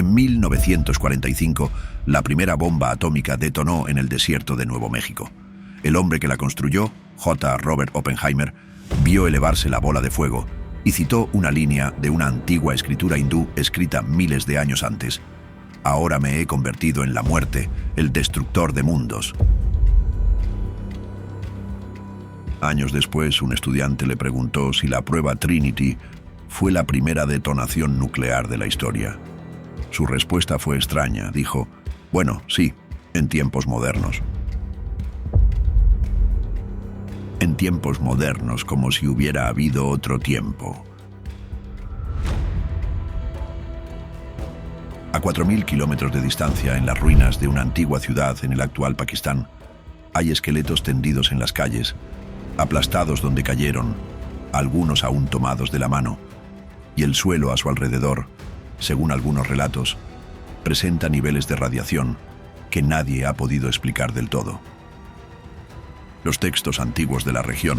En 1945, la primera bomba atómica detonó en el desierto de Nuevo México. El hombre que la construyó, J. Robert Oppenheimer, vio elevarse la bola de fuego y citó una línea de una antigua escritura hindú escrita miles de años antes. Ahora me he convertido en la muerte, el destructor de mundos. Años después, un estudiante le preguntó si la prueba Trinity fue la primera detonación nuclear de la historia. Su respuesta fue extraña. Dijo, bueno, sí, en tiempos modernos. En tiempos modernos, como si hubiera habido otro tiempo. A 4.000 kilómetros de distancia, en las ruinas de una antigua ciudad en el actual Pakistán, hay esqueletos tendidos en las calles, aplastados donde cayeron, algunos aún tomados de la mano, y el suelo a su alrededor, según algunos relatos, presenta niveles de radiación que nadie ha podido explicar del todo. Los textos antiguos de la región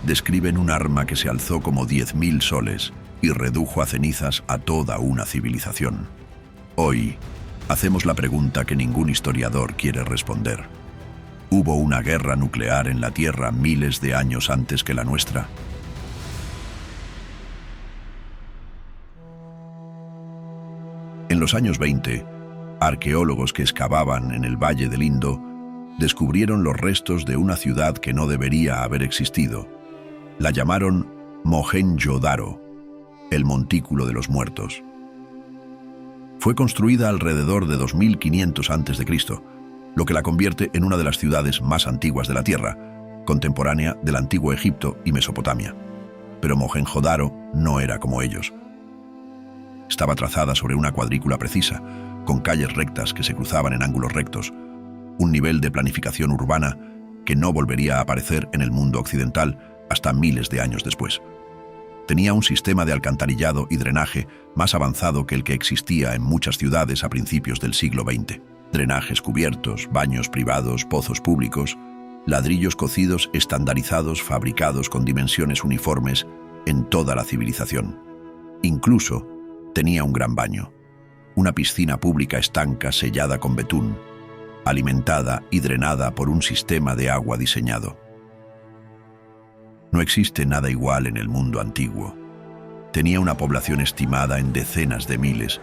describen un arma que se alzó como 10.000 soles y redujo a cenizas a toda una civilización. Hoy, hacemos la pregunta que ningún historiador quiere responder. ¿Hubo una guerra nuclear en la Tierra miles de años antes que la nuestra? En los años 20, arqueólogos que excavaban en el Valle del Indo descubrieron los restos de una ciudad que no debería haber existido. La llamaron Mohenjo-Daro, el montículo de los muertos. Fue construida alrededor de 2500 a.C., lo que la convierte en una de las ciudades más antiguas de la Tierra, contemporánea del antiguo Egipto y Mesopotamia. Pero Mohenjo-Daro no era como ellos. Estaba trazada sobre una cuadrícula precisa, con calles rectas que se cruzaban en ángulos rectos, un nivel de planificación urbana que no volvería a aparecer en el mundo occidental hasta miles de años después. Tenía un sistema de alcantarillado y drenaje más avanzado que el que existía en muchas ciudades a principios del siglo XX. Drenajes cubiertos, baños privados, pozos públicos, ladrillos cocidos estandarizados fabricados con dimensiones uniformes en toda la civilización. Incluso tenía un gran baño, una piscina pública estanca sellada con betún, alimentada y drenada por un sistema de agua diseñado. No existe nada igual en el mundo antiguo. Tenía una población estimada en decenas de miles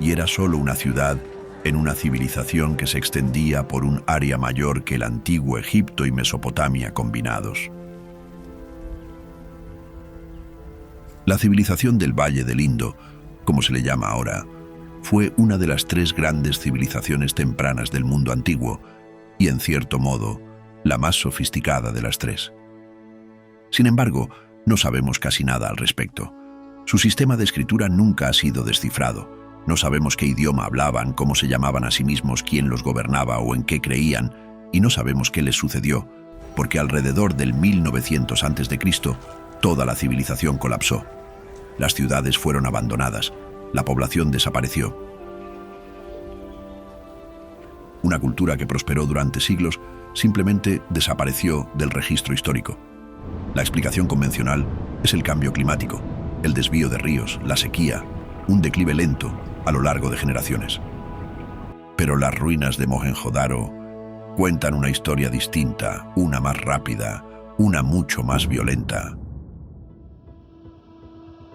y era solo una ciudad en una civilización que se extendía por un área mayor que el antiguo Egipto y Mesopotamia combinados. La civilización del Valle del Indo, como se le llama ahora, fue una de las 3 grandes civilizaciones tempranas del mundo antiguo y, en cierto modo, la más sofisticada de las 3. Sin embargo, no sabemos casi nada al respecto. Su sistema de escritura nunca ha sido descifrado. No sabemos qué idioma hablaban, cómo se llamaban a sí mismos, quién los gobernaba o en qué creían, y no sabemos qué les sucedió, porque alrededor del 1900 a.C., toda la civilización colapsó. Las ciudades fueron abandonadas, la población desapareció. Una cultura que prosperó durante siglos simplemente desapareció del registro histórico. La explicación convencional es el cambio climático, el desvío de ríos, la sequía, un declive lento a lo largo de generaciones. Pero las ruinas de Mohenjo-Daro cuentan una historia distinta, una más rápida, una mucho más violenta.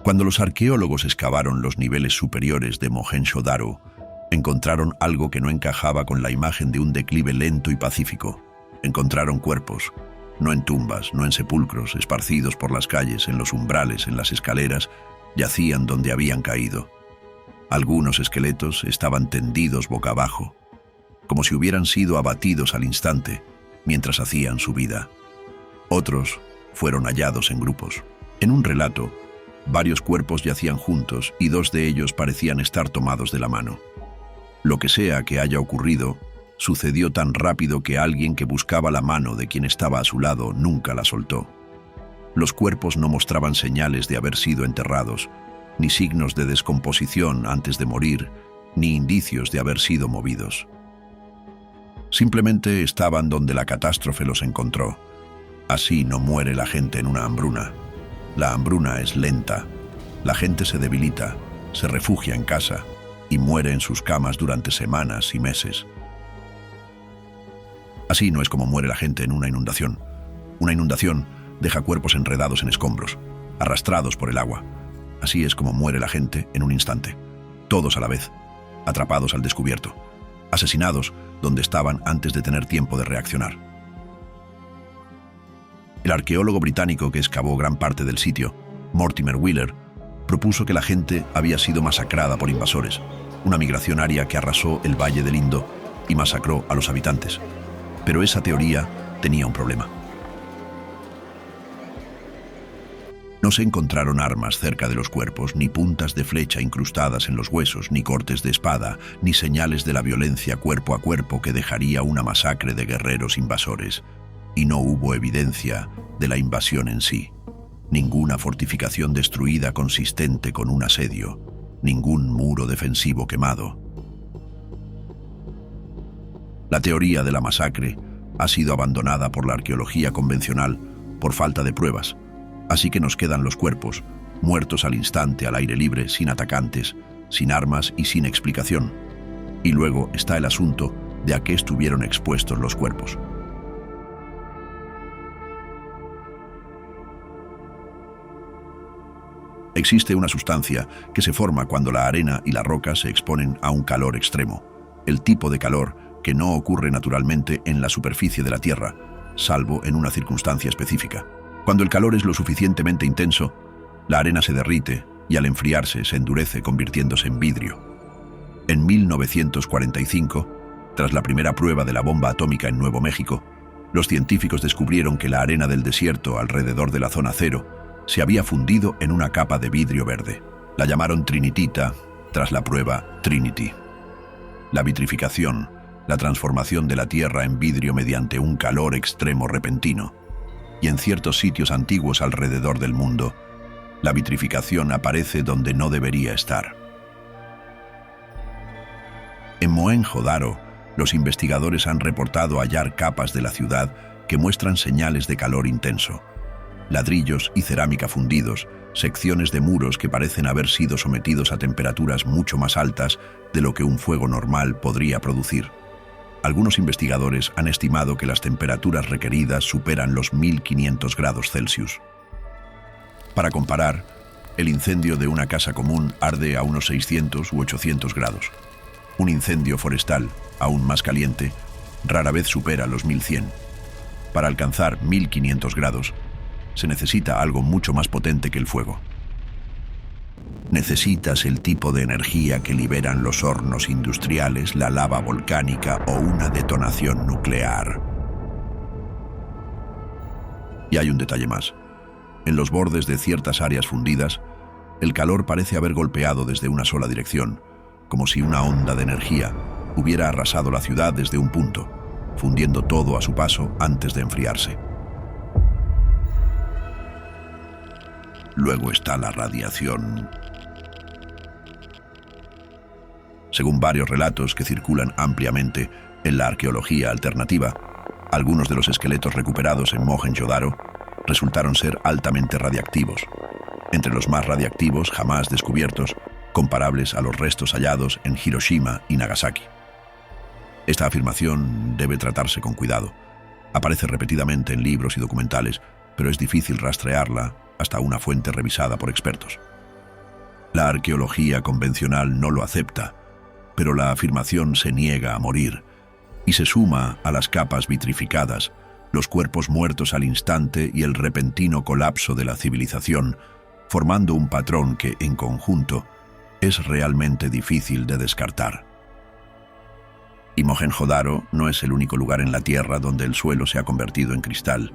Cuando los arqueólogos excavaron los niveles superiores de Mohenjo-Daro, encontraron algo que no encajaba con la imagen de un declive lento y pacífico. Encontraron cuerpos, no en tumbas, no en sepulcros, esparcidos por las calles, en los umbrales, en las escaleras, yacían donde habían caído. Algunos esqueletos estaban tendidos boca abajo, como si hubieran sido abatidos al instante mientras hacían su vida. Otros fueron hallados en grupos. En un relato, varios cuerpos yacían juntos y 2 de ellos parecían estar tomados de la mano. Lo que sea que haya ocurrido, sucedió tan rápido que alguien que buscaba la mano de quien estaba a su lado nunca la soltó. Los cuerpos no mostraban señales de haber sido enterrados, ni signos de descomposición antes de morir, ni indicios de haber sido movidos. Simplemente estaban donde la catástrofe los encontró. Así no muere la gente en una hambruna. La hambruna es lenta. La gente se debilita, se refugia en casa, y muere en sus camas durante semanas y meses. Así no es como muere la gente en una inundación. Una inundación deja cuerpos enredados en escombros, arrastrados por el agua. Así es como muere la gente en un instante, todos a la vez, atrapados al descubierto, asesinados donde estaban antes de tener tiempo de reaccionar. El arqueólogo británico que excavó gran parte del sitio, Mortimer Wheeler, propuso que la gente había sido masacrada por invasores, una migración aria que arrasó el Valle del Indo y masacró a los habitantes. Pero esa teoría tenía un problema. No se encontraron armas cerca de los cuerpos, ni puntas de flecha incrustadas en los huesos, ni cortes de espada, ni señales de la violencia cuerpo a cuerpo que dejaría una masacre de guerreros invasores. Y no hubo evidencia de la invasión en sí. Ninguna fortificación destruida consistente con un asedio, ningún muro defensivo quemado. La teoría de la masacre ha sido abandonada por la arqueología convencional por falta de pruebas, así que nos quedan los cuerpos, muertos al instante al aire libre, sin atacantes, sin armas y sin explicación. Y luego está el asunto de a qué estuvieron expuestos los cuerpos. Existe una sustancia que se forma cuando la arena y la roca se exponen a un calor extremo, el tipo de calor que no ocurre naturalmente en la superficie de la Tierra, salvo en una circunstancia específica. Cuando el calor es lo suficientemente intenso, la arena se derrite y al enfriarse se endurece convirtiéndose en vidrio. En 1945, tras la primera prueba de la bomba atómica en Nuevo México, los científicos descubrieron que la arena del desierto alrededor de la zona cero se había fundido en una capa de vidrio verde. La llamaron trinitita tras la prueba Trinity. La vitrificación, la transformación de la Tierra en vidrio mediante un calor extremo repentino. Y en ciertos sitios antiguos alrededor del mundo, la vitrificación aparece donde no debería estar. En Mohenjo-Daro, los investigadores han reportado hallar capas de la ciudad que muestran señales de calor intenso. Ladrillos y cerámica fundidos, secciones de muros que parecen haber sido sometidos a temperaturas mucho más altas de lo que un fuego normal podría producir. Algunos investigadores han estimado que las temperaturas requeridas superan los 1500 grados Celsius. Para comparar, el incendio de una casa común arde a unos 600 u 800 grados. Un incendio forestal, aún más caliente, rara vez supera los 1100. Para alcanzar 1500 grados, se necesita algo mucho más potente que el fuego. Necesitas el tipo de energía que liberan los hornos industriales, la lava volcánica o una detonación nuclear. Y hay un detalle más. En los bordes de ciertas áreas fundidas, el calor parece haber golpeado desde una sola dirección, como si una onda de energía hubiera arrasado la ciudad desde un punto, fundiendo todo a su paso antes de enfriarse. Luego está la radiación. Según varios relatos que circulan ampliamente en la arqueología alternativa, algunos de los esqueletos recuperados en Mohenjo-Daro resultaron ser altamente radiactivos, entre los más radiactivos jamás descubiertos, comparables a los restos hallados en Hiroshima y Nagasaki. Esta afirmación debe tratarse con cuidado. Aparece repetidamente en libros y documentales, pero es difícil rastrearla hasta una fuente revisada por expertos. La arqueología convencional no lo acepta, pero la afirmación se niega a morir y se suma a las capas vitrificadas, los cuerpos muertos al instante y el repentino colapso de la civilización, formando un patrón que, en conjunto, es realmente difícil de descartar. Y Mohenjo-Daro no es el único lugar en la Tierra donde el suelo se ha convertido en cristal.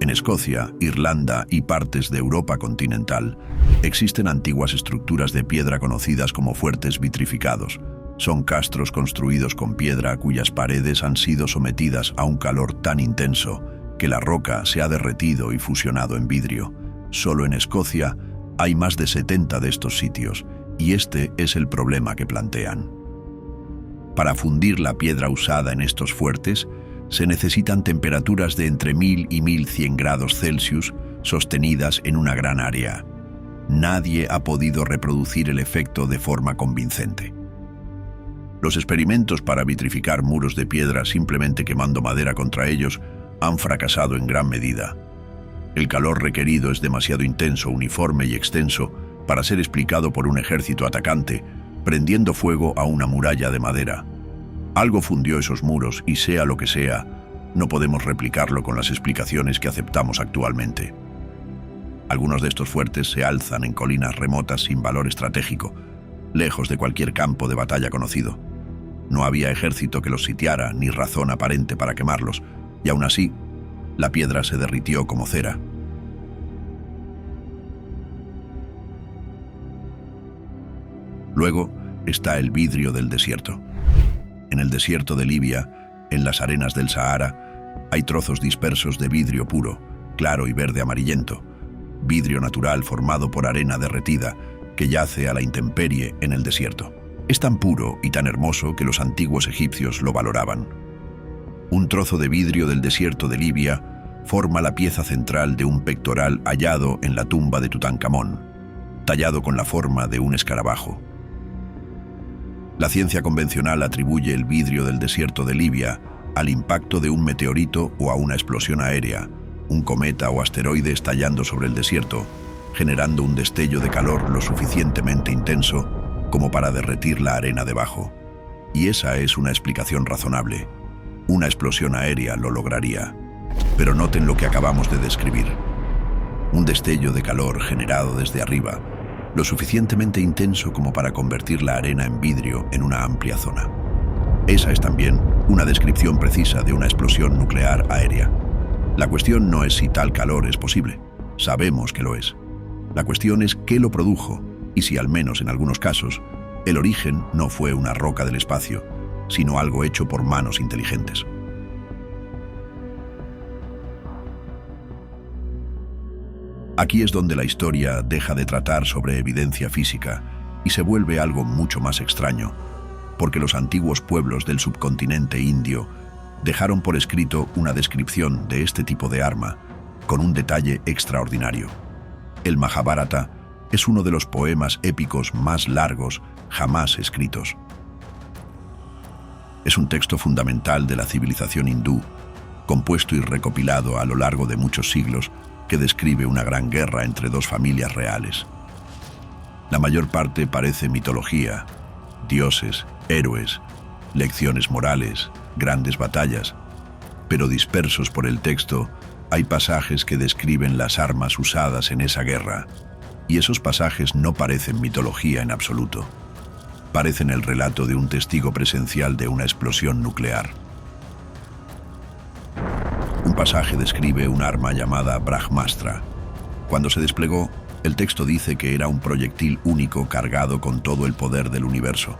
En Escocia, Irlanda y partes de Europa continental, existen antiguas estructuras de piedra conocidas como fuertes vitrificados. Son castros construidos con piedra cuyas paredes han sido sometidas a un calor tan intenso que la roca se ha derretido y fusionado en vidrio. Solo en Escocia hay más de 70 de estos sitios, y este es el problema que plantean. Para fundir la piedra usada en estos fuertes, se necesitan temperaturas de entre 1000 y 1100 grados Celsius sostenidas en una gran área. Nadie ha podido reproducir el efecto de forma convincente. Los experimentos para vitrificar muros de piedra simplemente quemando madera contra ellos han fracasado en gran medida. El calor requerido es demasiado intenso, uniforme y extenso para ser explicado por un ejército atacante, prendiendo fuego a una muralla de madera. Algo fundió esos muros y sea lo que sea, no podemos replicarlo con las explicaciones que aceptamos actualmente. Algunos de estos fuertes se alzan en colinas remotas sin valor estratégico, lejos de cualquier campo de batalla conocido. No había ejército que los sitiara ni razón aparente para quemarlos, y aún así, la piedra se derritió como cera. Luego está el vidrio del desierto. En el desierto de Libia, en las arenas del Sahara, hay trozos dispersos de vidrio puro, claro y verde amarillento, vidrio natural formado por arena derretida que yace a la intemperie en el desierto. Es tan puro y tan hermoso que los antiguos egipcios lo valoraban. Un trozo de vidrio del desierto de Libia forma la pieza central de un pectoral hallado en la tumba de Tutankamón, tallado con la forma de un escarabajo. La ciencia convencional atribuye el vidrio del desierto de Libia al impacto de un meteorito o a una explosión aérea, un cometa o asteroide estallando sobre el desierto, generando un destello de calor lo suficientemente intenso como para derretir la arena debajo. Y esa es una explicación razonable. Una explosión aérea lo lograría. Pero noten lo que acabamos de describir. Un destello de calor generado desde arriba, lo suficientemente intenso como para convertir la arena en vidrio en una amplia zona. Esa es también una descripción precisa de una explosión nuclear aérea. La cuestión no es si tal calor es posible. Sabemos que lo es. La cuestión es qué lo produjo y si, al menos en algunos casos, el origen no fue una roca del espacio, sino algo hecho por manos inteligentes. Aquí es donde la historia deja de tratar sobre evidencia física y se vuelve algo mucho más extraño, porque los antiguos pueblos del subcontinente indio dejaron por escrito una descripción de este tipo de arma con un detalle extraordinario. El Majábharata es uno de los poemas épicos más largos jamás escritos. Es un texto fundamental de la civilización hindú, compuesto y recopilado a lo largo de muchos siglos, que describe una gran guerra entre dos familias reales. La mayor parte parece mitología, dioses, héroes, lecciones morales, grandes batallas, pero dispersos por el texto hay pasajes que describen las armas usadas en esa guerra, y esos pasajes no parecen mitología en absoluto. Parecen el relato de un testigo presencial de una explosión nuclear. Un pasaje describe un arma llamada Brahmastra. Cuando se desplegó, el texto dice que era un proyectil único cargado con todo el poder del universo.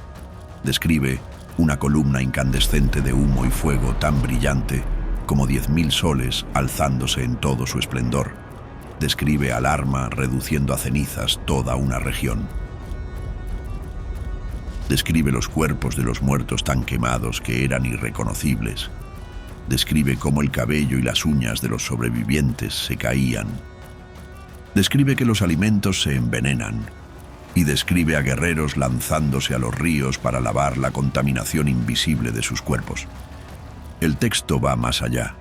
Describe una columna incandescente de humo y fuego tan brillante como 10.000 soles alzándose en todo su esplendor. Describe al arma reduciendo a cenizas toda una región. Describe los cuerpos de los muertos tan quemados que eran irreconocibles. Describe cómo el cabello y las uñas de los sobrevivientes se caían. Describe que los alimentos se envenenan. Y describe a guerreros lanzándose a los ríos para lavar la contaminación invisible de sus cuerpos. El texto va más allá.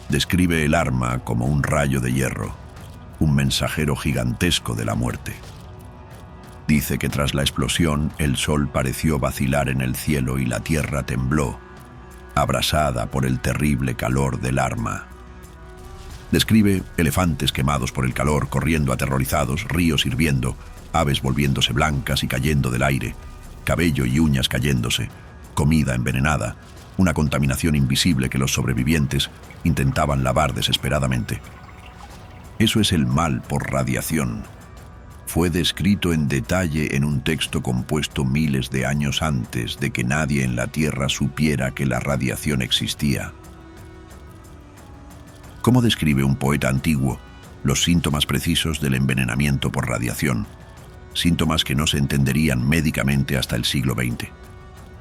Describe el arma como un rayo de hierro, un mensajero gigantesco de la muerte. Dice que tras la explosión el sol pareció vacilar en el cielo y la tierra tembló, abrasada por el terrible calor del arma. Describe elefantes quemados por el calor corriendo aterrorizados, ríos hirviendo, aves volviéndose blancas y cayendo del aire, cabello y uñas cayéndose, comida envenenada, una contaminación invisible que los sobrevivientes intentaban lavar desesperadamente. Eso es el mal por radiación. Fue descrito en detalle en un texto compuesto miles de años antes de que nadie en la Tierra supiera que la radiación existía. ¿Cómo describe un poeta antiguo los síntomas precisos del envenenamiento por radiación? Síntomas que no se entenderían médicamente hasta el siglo XX,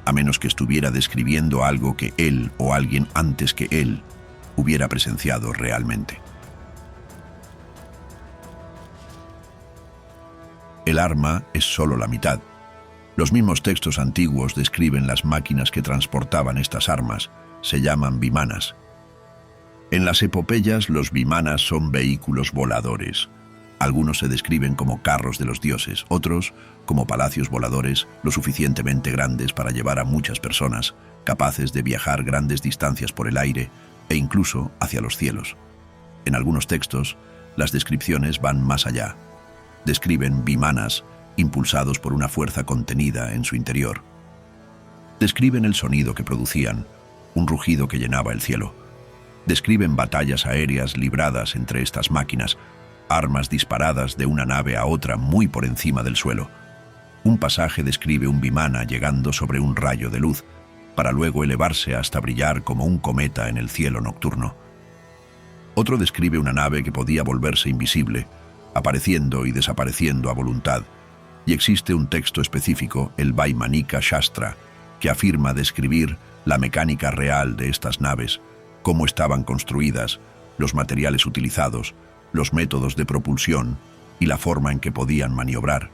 a menos que estuviera describiendo algo que él o alguien antes que él hubiera presenciado realmente. El arma es solo la mitad. Los mismos textos antiguos describen las máquinas que transportaban estas armas. Se llaman vimanas. En las epopeyas, los vimanas son vehículos voladores. Algunos se describen como carros de los dioses, otros como palacios voladores lo suficientemente grandes para llevar a muchas personas, capaces de viajar grandes distancias por el aire e incluso hacia los cielos. En algunos textos, las descripciones van más allá. Describen vimanas impulsados por una fuerza contenida en su interior. Describen el sonido que producían, un rugido que llenaba el cielo. Describen batallas aéreas libradas entre estas máquinas, armas disparadas de una nave a otra muy por encima del suelo. Un pasaje describe un vimana llegando sobre un rayo de luz, para luego elevarse hasta brillar como un cometa en el cielo nocturno. Otro describe una nave que podía volverse invisible, apareciendo y desapareciendo a voluntad, y existe un texto específico, el Vaimanika Shastra, que afirma describir la mecánica real de estas naves, cómo estaban construidas, los materiales utilizados, los métodos de propulsión y la forma en que podían maniobrar.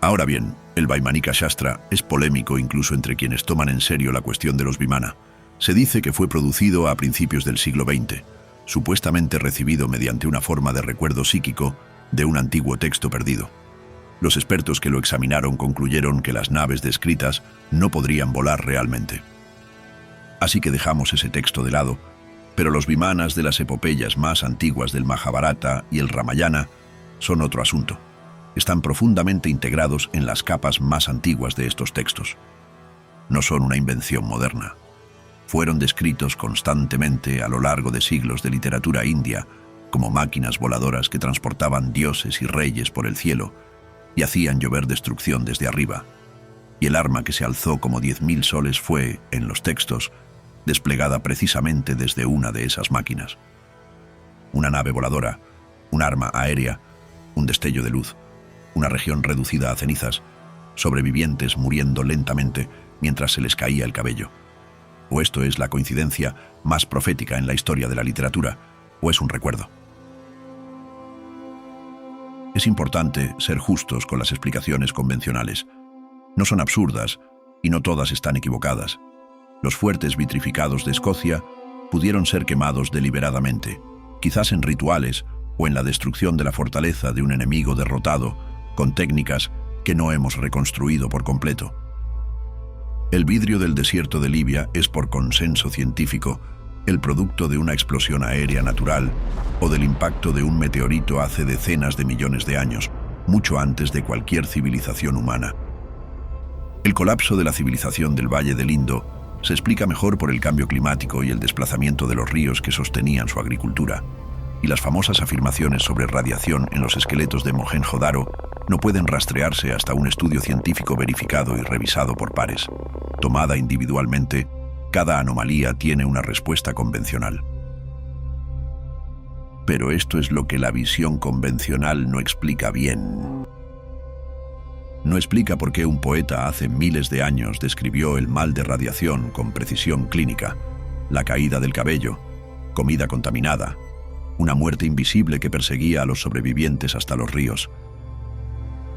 Ahora bien, el Vaimanika Shastra es polémico incluso entre quienes toman en serio la cuestión de los vimana. Se dice que fue producido a principios del siglo XX, supuestamente recibido mediante una forma de recuerdo psíquico de un antiguo texto perdido. Los expertos que lo examinaron concluyeron que las naves descritas no podrían volar realmente. Así que dejamos ese texto de lado, pero los vimanas de las epopeyas más antiguas del Mahabharata y el Ramayana son otro asunto. Están profundamente integrados en las capas más antiguas de estos textos. No son una invención moderna. Fueron descritos constantemente a lo largo de siglos de literatura india como máquinas voladoras que transportaban dioses y reyes por el cielo y hacían llover destrucción desde arriba. Y el arma que se alzó como 10.000 soles fue, en los textos, desplegada precisamente desde una de esas máquinas. Una nave voladora, un arma aérea, un destello de luz, una región reducida a cenizas, sobrevivientes muriendo lentamente mientras se les caía el cabello. O esto es la coincidencia más profética en la historia de la literatura, o es un recuerdo. Es importante ser justos con las explicaciones convencionales. No son absurdas y no todas están equivocadas. Los fuertes vitrificados de Escocia pudieron ser quemados deliberadamente, quizás en rituales o en la destrucción de la fortaleza de un enemigo derrotado, con técnicas que no hemos reconstruido por completo. El vidrio del desierto de Libia es, por consenso científico, el producto de una explosión aérea natural o del impacto de un meteorito hace decenas de millones de años, mucho antes de cualquier civilización humana. El colapso de la civilización del Valle del Indo se explica mejor por el cambio climático y el desplazamiento de los ríos que sostenían su agricultura, y las famosas afirmaciones sobre radiación en los esqueletos de Mohenjo-Daro no pueden rastrearse hasta un estudio científico verificado y revisado por pares. Tomada individualmente, cada anomalía tiene una respuesta convencional. Pero esto es lo que la visión convencional no explica bien. No explica por qué un poeta hace miles de años describió el mal de radiación con precisión clínica, la caída del cabello, comida contaminada, una muerte invisible que perseguía a los sobrevivientes hasta los ríos.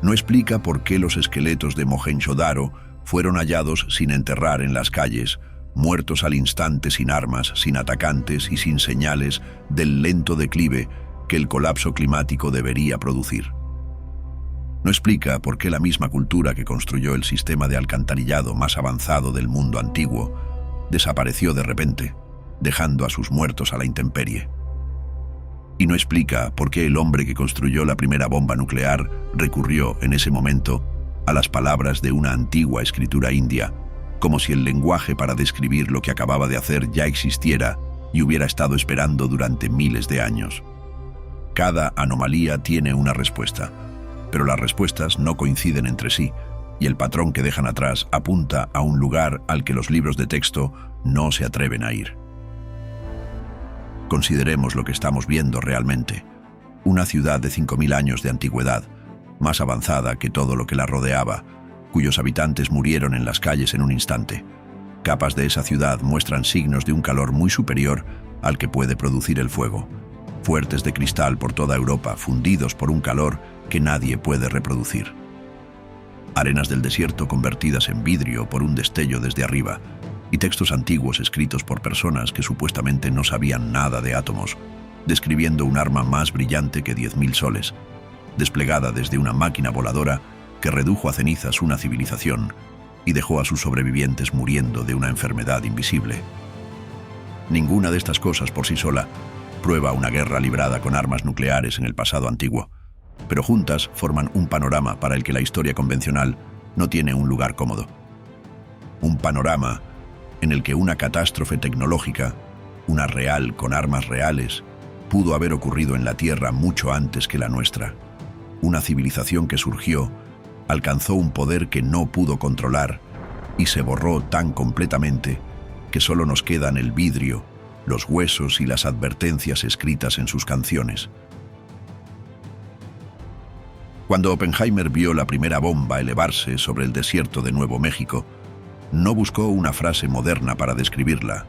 No explica por qué los esqueletos de Mohenjo-Daro fueron hallados sin enterrar en las calles, muertos al instante sin armas, sin atacantes y sin señales del lento declive que el colapso climático debería producir. No explica por qué la misma cultura que construyó el sistema de alcantarillado más avanzado del mundo antiguo desapareció de repente, dejando a sus muertos a la intemperie. Y no explica por qué el hombre que construyó la primera bomba nuclear recurrió en ese momento a las palabras de una antigua escritura india, como si el lenguaje para describir lo que acababa de hacer ya existiera y hubiera estado esperando durante miles de años. Cada anomalía tiene una respuesta, pero las respuestas no coinciden entre sí, y el patrón que dejan atrás apunta a un lugar al que los libros de texto no se atreven a ir. Consideremos lo que estamos viendo realmente. Una ciudad de 5.000 años de antigüedad, más avanzada que todo lo que la rodeaba, cuyos habitantes murieron en las calles en un instante. Capas de esa ciudad muestran signos de un calor muy superior al que puede producir el fuego. puertes de cristal por toda Europa, fundidos por un calor que nadie puede reproducir. Arenas del desierto convertidas en vidrio por un destello desde arriba, y textos antiguos escritos por personas que supuestamente no sabían nada de átomos, describiendo un arma más brillante que 10.000 soles, desplegada desde una máquina voladora que redujo a cenizas una civilización y dejó a sus sobrevivientes muriendo de una enfermedad invisible. Ninguna de estas cosas por sí sola prueba una guerra librada con armas nucleares en el pasado antiguo, pero juntas forman un panorama para el que la historia convencional no tiene un lugar cómodo. Un panorama en el que una catástrofe tecnológica, una real con armas reales, pudo haber ocurrido en la Tierra mucho antes que la nuestra. Una civilización que surgió, alcanzó un poder que no pudo controlar y se borró tan completamente que solo nos quedan el vidrio, los huesos y las advertencias escritas en sus canciones. Cuando Oppenheimer vio la primera bomba elevarse sobre el desierto de Nuevo México, no buscó una frase moderna para describirla.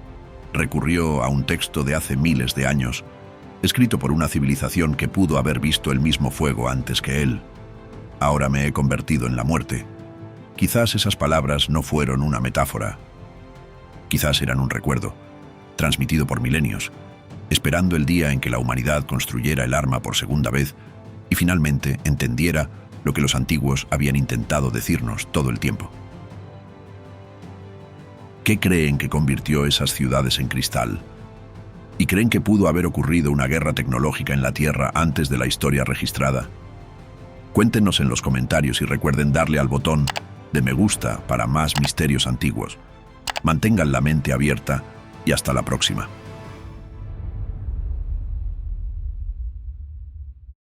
Recurrió a un texto de hace miles de años, escrito por una civilización que pudo haber visto el mismo fuego antes que él. Ahora me he convertido en la muerte. Quizás esas palabras no fueron una metáfora. Quizás eran un recuerdo, transmitido por milenios, esperando el día en que la humanidad construyera el arma por segunda vez y finalmente entendiera lo que los antiguos habían intentado decirnos todo el tiempo. ¿Qué creen que convirtió esas ciudades en cristal? ¿Y creen que pudo haber ocurrido una guerra tecnológica en la Tierra antes de la historia registrada? Cuéntenos en los comentarios y recuerden darle al botón de me gusta para más misterios antiguos. Mantengan la mente abierta y hasta la próxima.